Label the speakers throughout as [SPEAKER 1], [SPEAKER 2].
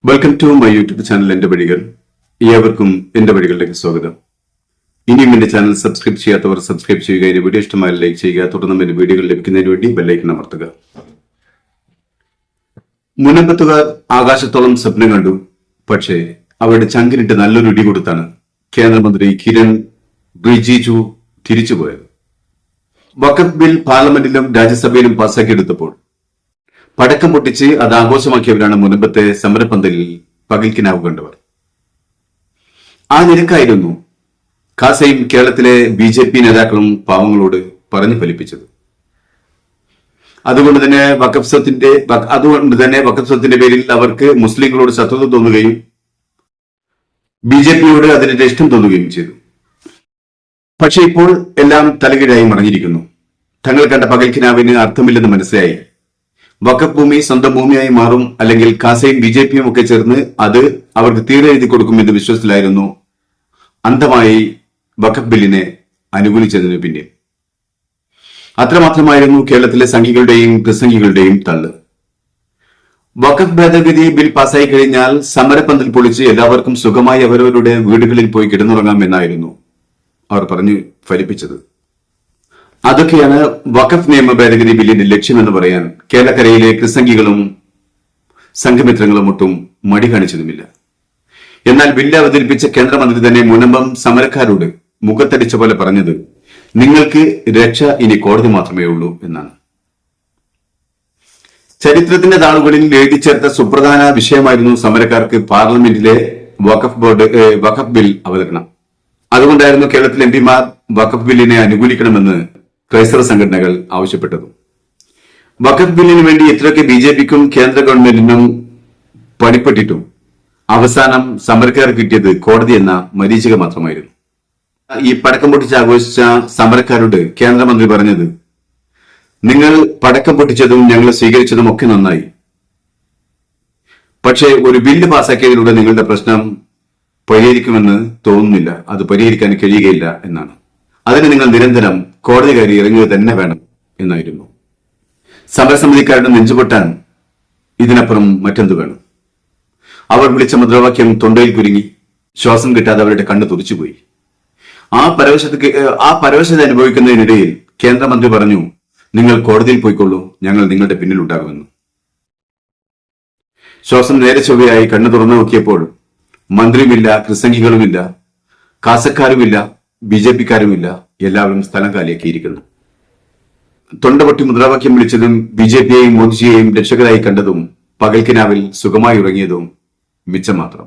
[SPEAKER 1] Welcome to my YouTube channel എന്റെ വഴികൾ. ഏവർക്കും എന്റെ വഴികളിലേക്ക് സ്വാഗതം. ഇനിയും എന്റെ ചാനൽ സബ്സ്ക്രൈബ് ചെയ്യാത്തവർ സബ്സ്ക്രൈബ് ചെയ്യുക, എന്റെ വീഡിയോ ഇഷ്ടമായി ലൈക്ക് ചെയ്യുക, തുടർന്ന് എന്റെ വീഡിയോകൾ ലഭിക്കുന്നതിന് വേണ്ടി ബെല്ലൈക്കൺ അമർത്തുക. മുനമ്പത്തുകാർ ആകാശത്തോളം സ്വപ്നം കണ്ടു. പക്ഷേ അവരുടെ ചങ്കിനിട്ട് നല്ലൊരു ഇടി കൊടുത്താണ് കേന്ദ്രമന്ത്രി കിരൺ റിജിജു തിരിച്ചുപോയത്. വഖഫ് ബിൽ പാർലമെന്റിലും രാജ്യസഭയിലും പാസാക്കിയെടുത്തപ്പോൾ പടക്കം പൊട്ടിച്ച് അത് ആഘോഷമാക്കിയവരാണ് മുനമ്പത്തെ സമരപന്തലിൽ പകൽക്കിനാവ് കണ്ടവർ. ആ നിരക്കായിരുന്നു ഖാസയും കേരളത്തിലെ BJP നേതാക്കളും പാവങ്ങളോട് പറഞ്ഞു ഫലിപ്പിച്ചത്. അതുകൊണ്ട് തന്നെ വഖഫ് സ്വത്തിന്റെ പേരിൽ അവർക്ക് മുസ്ലിങ്ങളോട് ശത്രുത തോന്നുകയും BJPയോട് അതിന്റെ ഇഷ്ടം തോന്നുകയും ചെയ്തു. പക്ഷെ ഇപ്പോൾ എല്ലാം തലകീഴായി മറിഞ്ഞിരിക്കുന്നു. തങ്ങൾ കണ്ട പകൽക്കിനാവിന് അർത്ഥമില്ലെന്ന് മനസ്സിലായി. വഖഫ് ഭൂമി സ്വന്തം ഭൂമിയായി മാറും, അല്ലെങ്കിൽ ഖാസയും BJPയും ഒക്കെ ചേർന്ന് അത് അവർക്ക് തീരെ എഴുതി കൊടുക്കുമെന്ന് വിശ്വാസത്തിലായിരുന്നു അന്ധമായി വഖഫ് ബില്ലിനെ അനുകൂലിച്ചതിന് പിന്നിൽ. അത്രമാത്രമായിരുന്നു കേരളത്തിലെ സംഘികളുടെയും പ്രസംഗികളുടെയും തള്ള്. വഖഫ് ഭേദഗതി ബിൽ പാസായി കഴിഞ്ഞാൽ സമരപന്തൽ പൊളിച്ച് എല്ലാവർക്കും സുഖമായി അവരവരുടെ വീടുകളിൽ പോയി കിടന്നുറങ്ങാമെന്നായിരുന്നു അവർ പറഞ്ഞു ഫലിപ്പിച്ചത്. അതൊക്കെയാണ് വഖഫ് നിയമ ഭേദഗതി ബില്ലിന്റെ ലക്ഷ്യമെന്ന് പറയാൻ കേരളക്കരയിലെ ക്രിസംഗികളും സംഘമിത്രങ്ങളും ഒട്ടും മടി കാണിച്ചതുമില്ല. എന്നാൽ ബില്ല് അവതരിപ്പിച്ച കേന്ദ്രമന്ത്രി തന്നെ മുനമ്പം സമരക്കാരോട് മുഖത്തടിച്ച പോലെ പറഞ്ഞത്, നിങ്ങൾക്ക് രക്ഷ ഇനി കോടതി മാത്രമേ ഉള്ളൂ എന്നാണ്. ചരിത്രത്തിന്റെ താളുകളിൽ എഴുതി ചേർത്ത സുപ്രധാന വിഷയമായിരുന്നു സമരക്കാർക്ക് പാർലമെന്റിലെ വഖഫ് ബിൽ അവതരണം. അതുകൊണ്ടായിരുന്നു കേരളത്തിലെ MP മാർ വഖഫ് ബില്ലിനെ അനുകൂലിക്കണമെന്ന് ക്രൈസ്തവ സംഘടനകൾ ആവശ്യപ്പെട്ടത്. വഖഫ് ബില്ലിന് വേണ്ടി ഇത്രയൊക്കെ BJPക്കും കേന്ദ്ര ഗവൺമെന്റിനും പണിപ്പെട്ടിട്ടും അവസാനം സമരക്കാർ കിട്ടിയത് കോടതി എന്ന മരീചിക മാത്രമായിരുന്നു. ഈ പടക്കം പൊട്ടിച്ച് ആഘോഷിച്ച സമരക്കാരോട് കേന്ദ്രമന്ത്രി പറഞ്ഞത്, നിങ്ങൾ പടക്കം പൊട്ടിച്ചതും ഞങ്ങൾ സ്വീകരിച്ചതും ഒക്കെ നന്നായി, പക്ഷേ ഒരു ബില്ല് പാസാക്കിയതിലൂടെ നിങ്ങളുടെ പ്രശ്നം പരിഹരിക്കുമെന്ന് തോന്നുന്നില്ല, അത് പരിഹരിക്കാൻ കഴിയുകയില്ല എന്നാണ്. അതിന് നിങ്ങൾ നിരന്തരം കോടതി കയറി ഇറങ്ങുക തന്നെ വേണം എന്നായിരുന്നു. സമരസമിതിക്കാരുടെ നെഞ്ചുപൊട്ടാൻ ഇതിനപ്പുറം മറ്റെന്തു വേണം? അവർ വിളിച്ച മുദ്രാവാക്യം തൊണ്ടയിൽ കുരുങ്ങി, ശ്വാസം കിട്ടാതെ അവരുടെ കണ്ണ് തുറിച്ചുപോയി. ആ പരവശത അനുഭവിക്കുന്നതിനിടയിൽ കേന്ദ്രമന്ത്രി പറഞ്ഞു, നിങ്ങൾ കോടതിയിൽ പോയിക്കൊള്ളൂ, ഞങ്ങൾ നിങ്ങളുടെ പിന്നിലുണ്ടാകുമെന്ന്. ശ്വാസം നേരെ ചൊവ്വയായി കണ്ണു തുറന്നു നോക്കിയപ്പോൾ മന്ത്രിയുമില്ല, ക്രിസംഗികളുമില്ല, കാസക്കാരുമില്ല, BJPക്കാരുമില്ല, എല്ലാവരും സ്ഥലം കാലിയാക്കിയിരിക്കുന്നു. തൊണ്ടപൊട്ടി മുദ്രാവാക്യം വിളിച്ചതും BJPയെയും മോദിജിയെയും രക്ഷകരായി കണ്ടതും പകൽക്കിനാവിൽ സുഖമായി ഉറങ്ങിയതും മിച്ചം മാത്രം.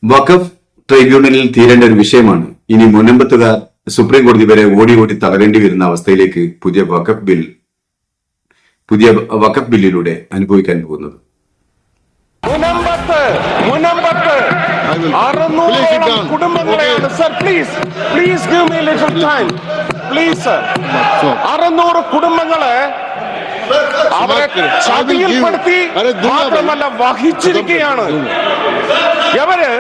[SPEAKER 1] വഖഫ് ട്രൈബ്യൂണലിൽ തീരേണ്ട ഒരു വിഷയമാണ് ഇനി മുനമ്പത്തുകാർ സുപ്രീം കോടതി വരെ ഓടി ഓടി തളരേണ്ടി വരുന്ന അവസ്ഥയിലേക്ക് പുതിയ വഖഫ് ബില്ലിലൂടെ അനുഭവിക്കാൻ പോകുന്നത്.
[SPEAKER 2] കുടുംബങ്ങളെയാണ് sir, please give me little time please sir. 600 കുടുംബങ്ങളെ അവരെ ചതിയിൽപ്പെടുത്തി മാത്രമല്ല വഹിച്ചിരിക്കുകയാണ്. ഇവര്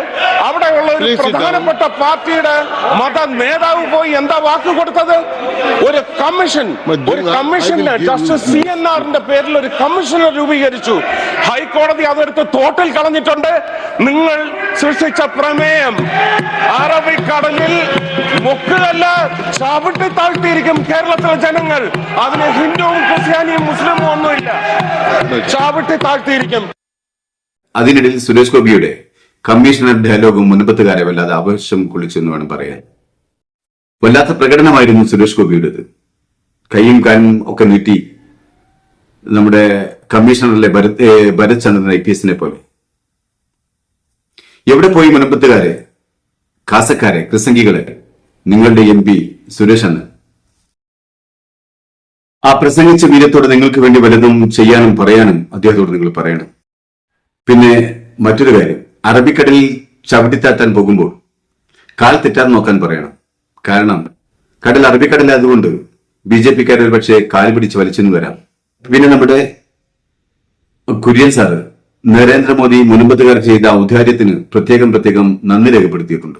[SPEAKER 2] അവിടെയുള്ള ഒരു പ്രധാനപ്പെട്ട പാർട്ടിയുടെ മത നേതാവ് പോയി എന്താ വാക്ക് കൊടുത്തത്? ഒരു കമ്മീഷന് ജസ്റ്റിസ് CNRന്റെ പേരിൽ ഒരു കമ്മീഷനെ രൂപീകരിച്ചു. ഹൈക്കോടതി അതെടുത്ത് തോട്ടിൽ കളഞ്ഞിട്ടുണ്ട്. നിങ്ങൾ സൃഷ്ടിച്ച പ്രമേയം അറബിക്കടലിൽ മുക്കുകല്ല, ചവിട്ടി താഴ്ത്തിയിരിക്കും കേരളത്തിലെ ജനങ്ങൾ. അതിന് ഹിന്ദുവും ക്രിസ്ത്യാനിയും മുസ്ലിമും ഒന്നുമില്ല, ചവിട്ടി താഴ്ത്തിയിരിക്കും.
[SPEAKER 1] അതിനിടയിൽ സുരേഷ് ഗോപിയുടെ കമ്മീഷണർ ഡയലോഗും മുൻപത്തുകാരെ വല്ലാതെ ആവേശം കൊള്ളിച്ചെന്ന് വേണം പറയാൻ. വല്ലാത്ത പ്രകടനമായിരുന്നു സുരേഷ് ഗോപിയുടേത്. കൈയും കാലും ഒക്കെ നീട്ടി നമ്മുടെ കമ്മീഷണറിലെ ഭരത് ചന്ദ്രൻ IPS പോലെ. എവിടെ പോയി മുൻപത്തുകാരെ, കാസക്കാരെ, ക്രിസംഗികളെ? നിങ്ങളുടെ MP സുരേഷ് അന്ന് ആ പ്രസംഗിച്ച വീരത്തോട് നിങ്ങൾക്ക് വേണ്ടി വല്ലതും ചെയ്യാനും പറയാനും അദ്ദേഹത്തോട് നിങ്ങൾ പറയണം. പിന്നെ മറ്റൊരു കാര്യം, അറബിക്കടലിൽ ചവിട്ടിത്താത്താൻ പോകുമ്പോൾ കാൽ തെറ്റാതെ നോക്കാൻ പറയണം. കാരണം കടൽ അറബിക്കടലായതുകൊണ്ട് BJPക്കാർ ഒരു പക്ഷേ കാൽ പിടിച്ച് വലിച്ചെന്ന് വരാം. പിന്നെ നമ്മുടെ കുര്യൻ സാറ് നരേന്ദ്രമോദി മുൻപത്തുകാർ ചെയ്ത ഔദാര്യത്തിന് പ്രത്യേകം നന്ദി രേഖപ്പെടുത്തിയിട്ടുണ്ട്.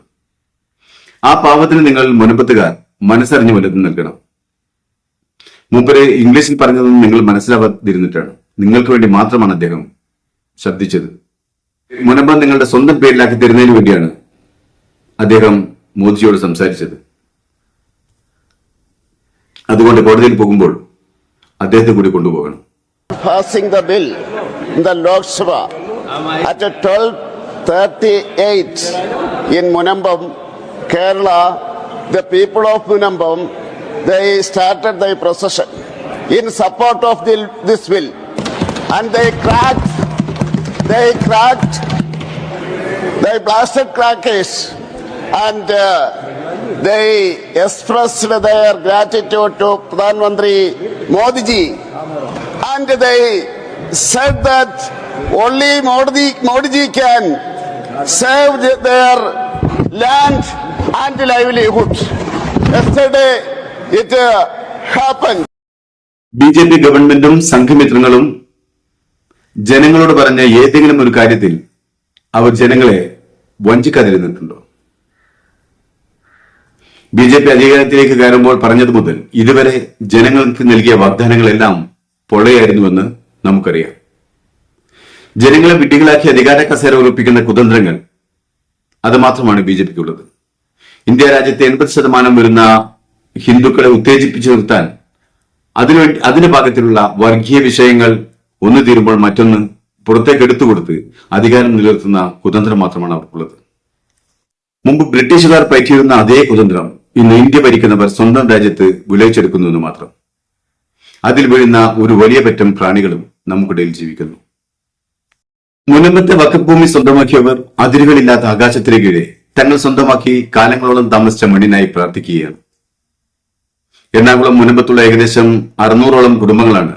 [SPEAKER 1] ആ പാവത്തിന് നിങ്ങൾ മുൻപത്തുകാർ മനസ്സറിഞ്ഞ് വല്ലതും നൽകണം. മൂപ്പര് ഇംഗ്ലീഷിൽ പറഞ്ഞതൊന്നും നിങ്ങൾ മനസ്സിലാവാതിരുന്നിട്ടാണ്. നിങ്ങൾക്ക് വേണ്ടി മാത്രമാണ് അദ്ദേഹം ശബ്ദിച്ചത്. മുനമ്പം നിങ്ങളുടെ സ്വന്തം പേരിലാക്കി തരുന്നതിന് വേണ്ടിയാണ് അദ്ദേഹം മോദിജിയോട് സംസാരിച്ചത്. അതുകൊണ്ട് കോടതിയിൽ പോകുമ്പോൾ അദ്ദേഹത്തെ കൂടി കൊണ്ടുപോകണം.
[SPEAKER 3] Passing the bill in the Lok Sabha at 12:38 in Munambam, Kerala. The people of Munambam, they started their procession in support of this bill, and they blasted crackers, and they expressed their gratitude to Pradhan Mantri Modi ji, and they said that only Modi ji can save their land and livelihood. Yesterday it happened.
[SPEAKER 1] BJP ഗവൺമെന്റും സംഘമിത്രങ്ങളും ജനങ്ങളോട് പറഞ്ഞ ഏതെങ്കിലും ഒരു കാര്യത്തിൽ അവർ ജനങ്ങളെ വഞ്ചിക്കാതിരുന്നിട്ടുണ്ടോ? BJP അധികാരത്തിലേക്ക് കയറുമ്പോൾ പറഞ്ഞത് മുതൽ ഇതുവരെ ജനങ്ങൾക്ക് നൽകിയ വാഗ്ദാനങ്ങളെല്ലാം പൊള്ളയായിരുന്നുവെന്ന് നമുക്കറിയാം. ജനങ്ങളെ വിഡ്ഢികളാക്കി അധികാര കസേര ഉറപ്പിക്കുന്ന കുതന്ത്രങ്ങൾ അത് മാത്രമാണ് BJPക്കുള്ളത്. ഇന്ത്യ രാജ്യത്തെ 80% വരുന്ന ഹിന്ദുക്കളെ ഉത്തേജിപ്പിച്ചു നിർത്താൻ അതിന് പാകത്തിലുള്ള വർഗീയ വിഷയങ്ങൾ ഒന്ന് തീരുമ്പോൾ മറ്റൊന്ന് പുറത്തേക്ക് എടുത്തുകൊടുത്ത് അധികാരം നിലനിർത്തുന്ന കുതന്ത്രം മാത്രമാണ് അവർക്കുള്ളത്. മുമ്പ് ബ്രിട്ടീഷുകാർ പയറ്റിയിരുന്ന അതേ കുതന്ത്രം ഇന്ന് ഇന്ത്യ ഭരിക്കുന്നവർ സ്വന്തം രാജ്യത്ത് വിളയിച്ചെടുക്കുന്നുവെന്ന് മാത്രം. അതിൽ വീഴുന്ന ഒരു വലിയ പറ്റം പ്രാണികളും നമുക്കിടയിൽ ജീവിക്കുന്നു. മുനമ്പത്തെ വഖഫ് ഭൂമി സ്വന്തമാക്കിയവർ അതിരുകളില്ലാത്ത ആകാശത്തിന് കീഴെ തങ്ങൾ സ്വന്തമാക്കി കാലങ്ങളോളം താമസിച്ച മണ്ണിനായി പ്രാർത്ഥിക്കുകയാണ്. എറണാകുളം മുനമ്പത്തുള്ള ഏകദേശം 600ഓളം കുടുംബങ്ങളാണ്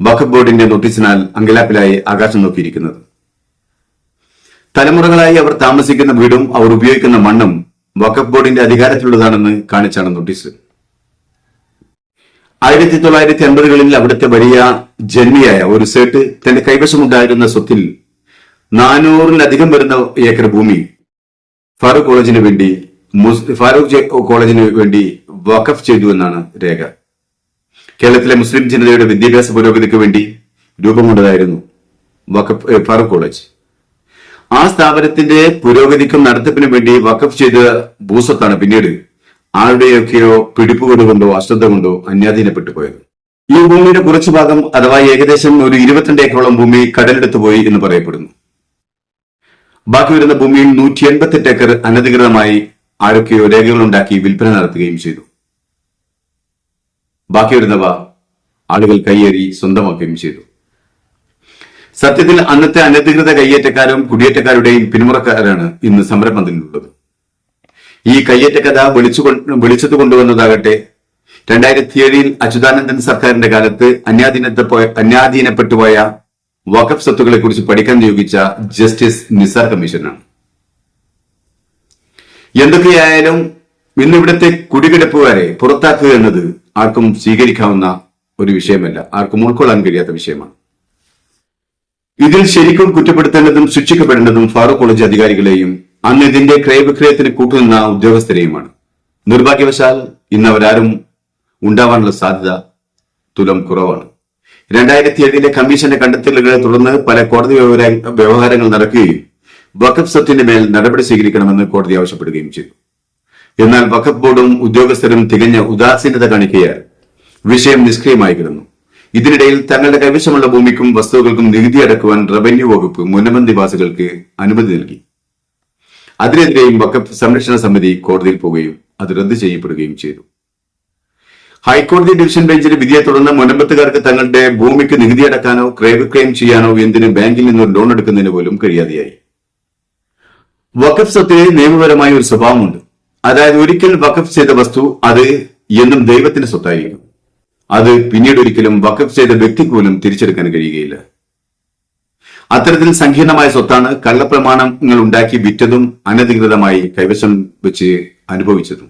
[SPEAKER 1] വഖഫ് ബോർഡിന്റെ നോട്ടീസിനാൽ അങ്കലാപ്പിലായി ആകാശം നോക്കിയിരിക്കുന്നത്. തലമുറകളായി അവർ താമസിക്കുന്ന വീടും അവർ ഉപയോഗിക്കുന്ന മണ്ണും വഖഫ് ബോർഡിന്റെ അധികാരത്തിലുള്ളതാണെന്ന് കാണിച്ചാണ് നോട്ടീസ്. 1950കളിൽ അവിടുത്തെ വലിയ ജന്മിയായ ഒരു സേട്ട് തന്റെ കൈവശമുണ്ടായിരുന്ന സ്വത്തിൽ 400-ലധികം വരുന്ന ഏക്കർ ഭൂമി ഫാറൂഖ് കോളേജിന് വേണ്ടി വഖഫ് ചെയ്തു എന്നാണ് രേഖ. കേരളത്തിലെ മുസ്ലിം ജനതയുടെ വിദ്യാഭ്യാസ പുരോഗതിക്ക് വേണ്ടി രൂപം കൊണ്ടതായിരുന്നു ഫാറൂഖ് കോളേജ്. ആ സ്ഥാപനത്തിന്റെ പുരോഗതിക്കും നടത്തിപ്പിനും വേണ്ടി വഖഫ് ചെയ്ത ഭൂസ്വത്താണ് പിന്നീട് ആരുടെയൊക്കെയോ പിടിപ്പുകേട് കൊണ്ടോ അശ്രദ്ധ കൊണ്ടോ അന്യാധീനപ്പെട്ടു പോയത്. ഈ ഭൂമിയുടെ കുറച്ചു ഭാഗം അഥവാ ഏകദേശം ഒരു 22 ഏക്കറോളം ഭൂമി കടലെടുത്തു പോയി എന്ന് പറയപ്പെടുന്നു. ബാക്കി വരുന്ന ഭൂമിയിൽ 188 ഏക്കർ അനധികൃതമായി ആരൊക്കെയോ രേഖകളുണ്ടാക്കി വിൽപ്പന നടത്തുകയും ചെയ്തു. ബാക്കി വരുന്നവ ആളുകൾ കയ്യേറി സ്വന്തമാക്കുകയും ചെയ്തു. സത്യത്തിൽ അന്നത്തെ അനധികൃത കയ്യേറ്റക്കാരും കുടിയേറ്റക്കാരുടെയും പിന്മുറക്കാരാണ് ഇന്ന് സമരപന്തലിലുള്ളത്. ഈ കയ്യേറ്റ കഥ വിളിച്ചത് കൊണ്ടുവന്നതാകട്ടെ 2007 അച്യുതാനന്ദൻ സർക്കാരിന്റെ കാലത്ത് അന്യാധീനപ്പെട്ടുപോയ വഖഫ് സ്വത്തുക്കളെ കുറിച്ച് പഠിക്കാൻ നിയോഗിച്ച ജസ്റ്റിസ് നിസാർ കമ്മീഷനാണ്. എന്തൊക്കെയായാലും ഇന്നിവിടുത്തെ കുടികിടപ്പുകാരെ പുറത്താക്കുക എന്നത് ആർക്കും സ്വീകരിക്കാവുന്ന ഒരു വിഷയമല്ല, ആർക്കും ഉൾക്കൊള്ളാൻ കഴിയാത്ത വിഷയമാണ്. ഇതിൽ ശരിക്കും കുറ്റപ്പെടുത്തേണ്ടതും ശിക്ഷിക്കപ്പെടേണ്ടതും ഫാറൂഖ് കോളേജ് അധികാരികളെയും അന്ന് ഇതിന്റെ ക്രയവിക്രയത്തിന് കൂട്ടുനിന്ന ഉദ്യോഗസ്ഥരെയുമാണ്. നിർഭാഗ്യവശാൽ ഇന്ന് അവരാരും ഉണ്ടാവാനുള്ള സാധ്യത തുലം കുറവാണ്. 2007 കമ്മീഷന്റെ കണ്ടെത്തലുകളെ തുടർന്ന് പല കോടതി വ്യവഹാരങ്ങൾ നടക്കുകയും വഖഫ് സ്വത്തിന്റെ മേൽ നടപടി സ്വീകരിക്കണമെന്ന് കോടതി ആവശ്യപ്പെടുകയും ചെയ്തു. എന്നാൽ വഖഫ് ബോർഡും ഉദ്യോഗസ്ഥരും തികഞ്ഞ ഉദാസീനത കാണിക്കയാൽ വിഷയം നിഷ്ക്രിയമായി കിടന്നു. ഇതിനിടയിൽ തങ്ങളുടെ കൈവശമുള്ള ഭൂമിക്കും വസ്തുക്കൾക്കും നികുതി അടക്കുവാൻ റവന്യൂ വകുപ്പ് മുനമ്പം നിവാസികൾക്ക് അനുമതി നൽകി. അതിനെതിരെയും വഖഫ് സംരക്ഷണ സമിതി കോടതിയിൽ പോവുകയും അത് റദ്ദ് ചെയ്യപ്പെടുകയും ചെയ്തു. ഹൈക്കോടതി ഡിവിഷൻ ബെഞ്ചിന്റെ വിധിയെ തുടർന്ന് മുനമ്പത്തുകാർക്ക് തങ്ങളുടെ ഭൂമിക്ക് നികുതി അടക്കാനോ ക്രയവിക്രയം ചെയ്യാനോ എന്തിന് ബാങ്കിൽ നിന്ന് ലോൺ എടുക്കുന്നതിന് പോലും കഴിയാതെയായി. വഖഫ് സ്വത്തിന് നിയമപരമായ ഒരു സ്വഭാവമുണ്ട്. അതായത് ഒരിക്കൽ വഖഫ് ചെയ്ത വസ്തു അത് എന്നും ദൈവത്തിന്റെ സ്വത്തായിരിക്കും. അത് പിന്നീട് ഒരിക്കലും വഖഫ് ചെയ്ത വ്യക്തിക്ക് പോലും തിരിച്ചെടുക്കാൻ കഴിയുകയില്ല. അത്തരത്തിൽ സങ്കീർണമായ സ്വത്താണ് കള്ളപ്രമാണങ്ങൾ ഉണ്ടാക്കി വിറ്റതും അനധികൃതമായി കൈവശം വെച്ച് അനുഭവിച്ചതും.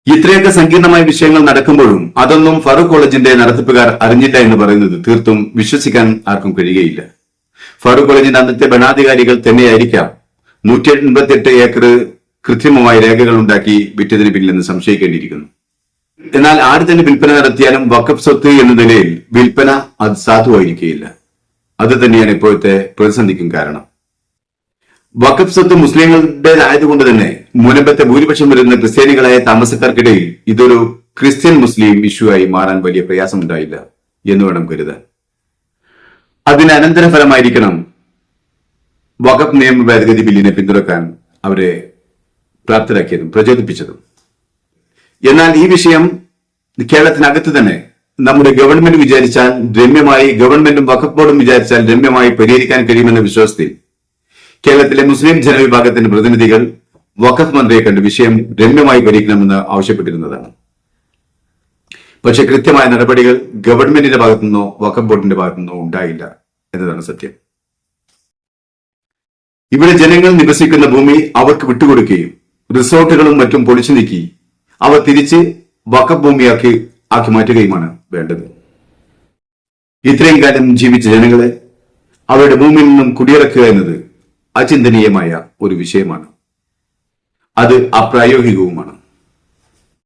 [SPEAKER 1] ഇത്രയൊക്കെ സങ്കീർണമായ വിഷയങ്ങൾ നടക്കുമ്പോഴും അതൊന്നും ഫാറൂഖ് കോളേജിന്റെ നടത്തിപ്പുകാർ അറിഞ്ഞില്ല എന്ന് പറയുന്നത് തീർത്തും വിശ്വസിക്കാൻ ആർക്കും കഴിയുകയില്ല. ഫാറൂഖ് കോളേജിന്റെ അന്നത്തെ ഭരണാധികാരികൾ തന്നെയായിരിക്കാം 188 ഏക്കർ കൃത്രിമമായ രേഖകൾ ഉണ്ടാക്കി വിറ്റതിന് പിന്നിലെന്ന് സംശയിക്കേണ്ടിയിരിക്കുന്നു. എന്നാൽ ആര് തന്നെ വിൽപ്പന നടത്തിയാലും വഖഫ് സ്വത്ത് എന്ന നിലയിൽ വിൽപ്പന അത് സാധുവായിരിക്കുകയില്ല. അത് തന്നെയാണ് ഇപ്പോഴത്തെ പ്രതിസന്ധിക്കും കാരണം. വഖഫ് സ്വത്ത് മുസ്ലിങ്ങളുടേതായതുകൊണ്ട് തന്നെ മുനമ്പത്തെ ഭൂരിപക്ഷം വരുന്ന ക്രിസ്ത്യാനികളായ താമസക്കാർക്കിടയിൽ ഇതൊരു ക്രിസ്ത്യൻ മുസ്ലിം ഇഷ്യൂ ആയി മാറാൻ വലിയ പ്രയാസമുണ്ടായില്ല എന്ന് വേണം കരുതാൻ. അതിന് അനന്തരഫലമായിരിക്കണം വഖഫ് നിയമ ഭേദഗതി ബില്ലിനെ പിന്തുണക്കാൻ അവരെ പ്രാപ്തരാക്കിയതും പ്രചോദിപ്പിച്ചതും. എന്നാൽ ഈ വിഷയം കേരളത്തിനകത്ത് തന്നെ നമ്മുടെ ഗവൺമെന്റ് വിചാരിച്ചാൽ രമ്യമായി, ഗവൺമെന്റും വഖഫ് ബോർഡും വിചാരിച്ചാൽ രമ്യമായി പരിഹരിക്കാൻ കഴിയുമെന്ന വിശ്വാസത്തിൽ കേരളത്തിലെ മുസ്ലിം ജനവിഭാഗത്തിന്റെ പ്രതിനിധികൾ വഖഫ് മന്ത്രിയെ കണ്ട് വിഷയം രമ്യമായി പരിഹരിക്കണമെന്ന് ആവശ്യപ്പെട്ടിരുന്നതാണ്. പക്ഷെ കൃത്യമായ നടപടികൾ ഗവൺമെന്റിന്റെ ഭാഗത്തുനിന്നോ വഖഫ് ബോർഡിന്റെ ഭാഗത്തുനിന്നോ ഉണ്ടായില്ല എന്നതാണ് സത്യം. ഇവിടെ ജനങ്ങൾ നിവസിക്കുന്ന ഭൂമി അവർക്ക് വിട്ടുകൊടുക്കുകയും റിസോർട്ടുകളും മറ്റും പൊളിച്ചു നീക്കി അവ തിരിച്ച് വഖഫ് ഭൂമിയാക്കി മാറ്റുകയുമാണ് വേണ്ടത്. ഇത്രയും കാലം ജീവിച്ച ജനങ്ങളെ അവരുടെ ഭൂമിയിൽ നിന്നും കുടിയിറക്കുക എന്നത് അചിന്തനീയമായ ഒരു വിഷയമാണ്. അത് അപ്രായോഗികവുമാണ്.